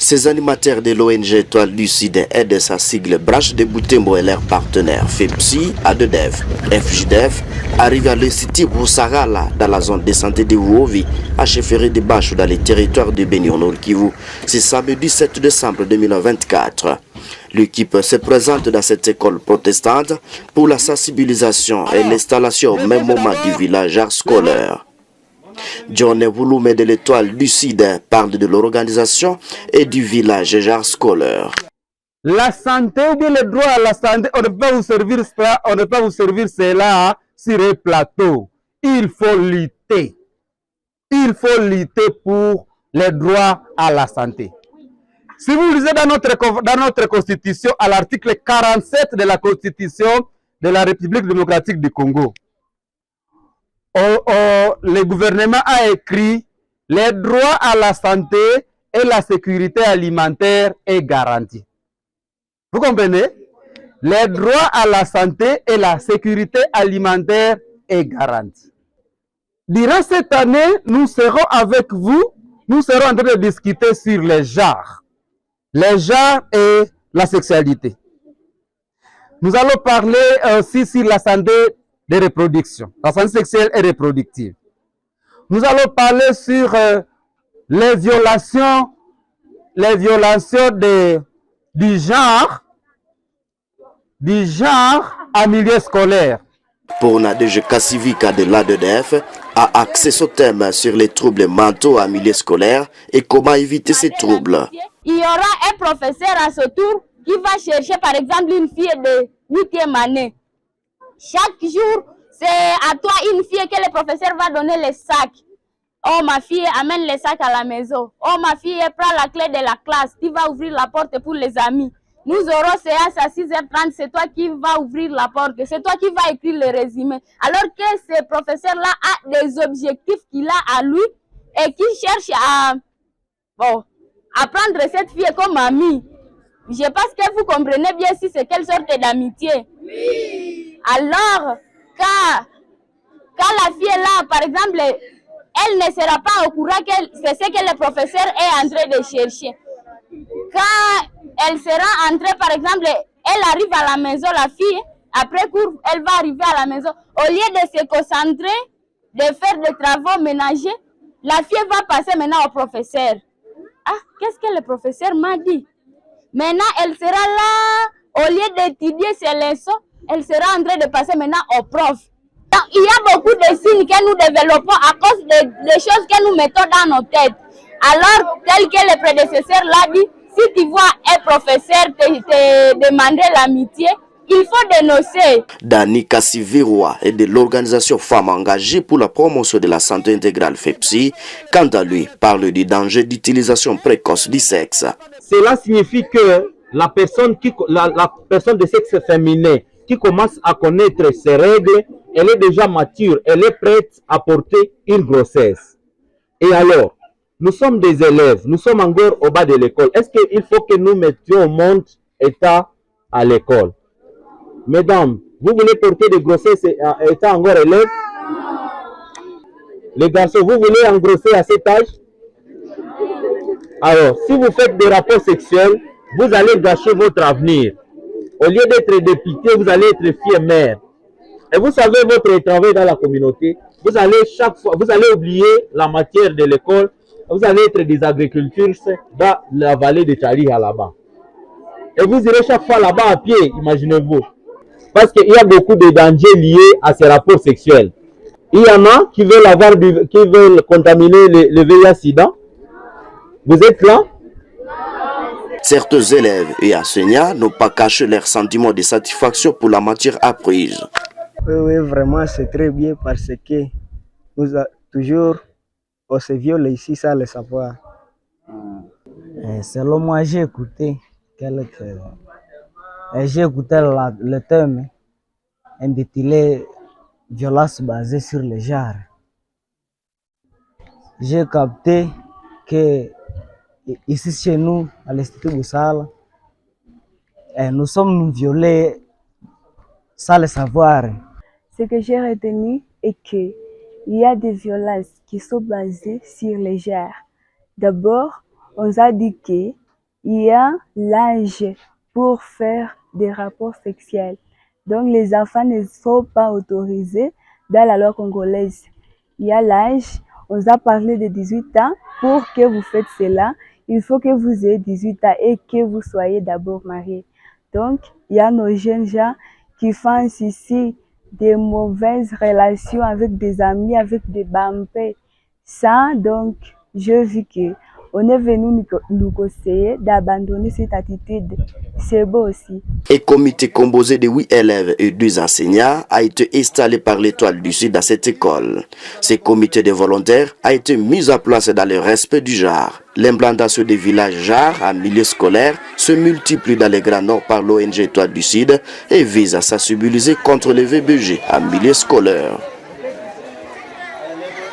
Ces animateurs de l'ONG Étoile du Sud aident sa sigle Branche de Butembo et leurs partenaires FEPSI, ADEDEF, FJDF arrivent à le site Boussarala dans la zone de santé de Wuovi, à Chefferie de Bachou dans les territoires de Beniono Kivu. C'est samedi 7 décembre 2024. L'équipe se présente dans cette école protestante pour la sensibilisation et l'installation au même moment du village scolaire. John Wouloumé de l'Étoile du Sud parle de l'organisation et du village scolaire. La santé ou bien le droit à la santé, on ne peut pas vous servir cela, on ne peut pas vous servir cela sur un plateau. Il faut lutter. Il faut lutter pour les droits à la santé. Si vous lisez dans notre constitution, à l'article 47 de la constitution de la République démocratique du Congo, le gouvernement a écrit « Les droits à la santé et la sécurité alimentaire est garantie ». Vous comprenez? Les droits à la santé et la sécurité alimentaire est garantie. Durant cette année, nous serons avec vous, nous serons en train de discuter sur les genres et la sexualité. Nous allons parler aussi sur la santé de reproduction, la santé sexuelle et reproductive. Nous allons parler sur les violations du genre en milieu scolaire. Pour Nadege Kassivika de l'ADEDEF a axé ce thème sur les troubles mentaux en milieu scolaire et comment éviter ces troubles. Il y aura un professeur à ce tour qui va chercher par exemple une fille de 8e année. Chaque jour, c'est à toi une fille que le professeur va donner les sacs. Oh, ma fille, amène les sacs à la maison. Oh, ma fille, prends la clé de la classe. Tu vas ouvrir la porte pour les amis. Nous aurons séance à 6h30. C'est toi qui vas ouvrir la porte. C'est toi qui vas écrire le résumé. Alors que ce professeur-là a des objectifs qu'il a à lui et qui cherche à prendre cette fille comme amie. Je pense que vous comprenez bien si c'est quelle sorte d'amitié. Oui. Alors, quand la fille est là, par exemple, elle ne sera pas au courant que c'est ce que le professeur est en train de chercher. Quand elle sera entrée, par exemple, elle arrive à la maison, la fille, après cours, elle va arriver à la maison. Au lieu de se concentrer, de faire des travaux ménagers, la fille va passer maintenant au professeur. Ah, qu'est-ce que le professeur m'a dit? Maintenant, elle sera là, au lieu d'étudier ses leçons, elle sera en train de passer maintenant au prof. Donc, il y a beaucoup de signes que nous développons à cause des choses que nous mettons dans nos têtes. Alors, tel que le prédécesseur l'a dit, si tu vois un professeur te demander l'amitié, il faut dénoncer. Dani Kassiviroa est de l'organisation Femmes engagées pour la promotion de la santé intégrale FEPSI, quant à lui, parle du danger d'utilisation précoce du sexe. Cela signifie que la personne de sexe féminin qui commence à connaître ses règles, elle est déjà mature, elle est prête à porter une grossesse. Et alors, nous sommes des élèves, nous sommes encore au bas de l'école. Est-ce qu'il faut que nous mettions au monde état à l'école? Mesdames, vous voulez porter des grossesses étant encore élève? Les garçons, vous voulez engrosser à cet âge? Alors, si vous faites des rapports sexuels, vous allez gâcher votre avenir. Au lieu d'être député, vous allez être fille et mère. Et vous savez votre travail dans la communauté, vous allez chaque fois, vous allez oublier la matière de l'école, vous allez être des agriculteurs dans la vallée de Tchaliha là-bas. Et vous irez chaque fois là-bas à pied, imaginez-vous. Parce qu'il y a beaucoup de dangers liés à ces rapports sexuels. Il y en a qui veulent contaminer le VIH-Sida. Vous êtes là? Certains élèves et enseignants n'ont pas caché leur sentiment de satisfaction pour la matière apprise. Oui, vraiment, c'est très bien parce que nous avons toujours, on se viole ici sans le savoir. Selon moi, j'ai écouté le thème intitulé Violence basée sur le genre. J'ai capté que ici chez nous, à l'Institut Boussala, nous sommes violés sans le savoir. Ce que j'ai retenu est qu'il y a des violences qui sont basées sur les genres. D'abord, on a dit que il y a l'âge pour faire des rapports sexuels. Donc, les enfants ne sont pas autorisés dans la loi congolaise. Il y a l'âge, on vous a parlé de 18 ans. Pour que vous faites cela, il faut que vous ayez 18 ans et que vous soyez d'abord mariés. Donc, il y a nos jeunes gens qui font ici des mauvaises relations avec des amis, avec des bampés. Ça, donc, je vis que on est venu nous conseiller d'abandonner cette attitude. C'est beau aussi. Un comité composé de 8 élèves et 2 enseignants a été installé par l'Étoile du Sud à cette école. Ce comité de volontaires a été mis en place dans le respect du genre. L'implantation des villages genre en milieu scolaire se multiplie dans les Grands Nord par l'ONG Étoile du Sud et vise à sensibiliser contre les VBG en milieu scolaire.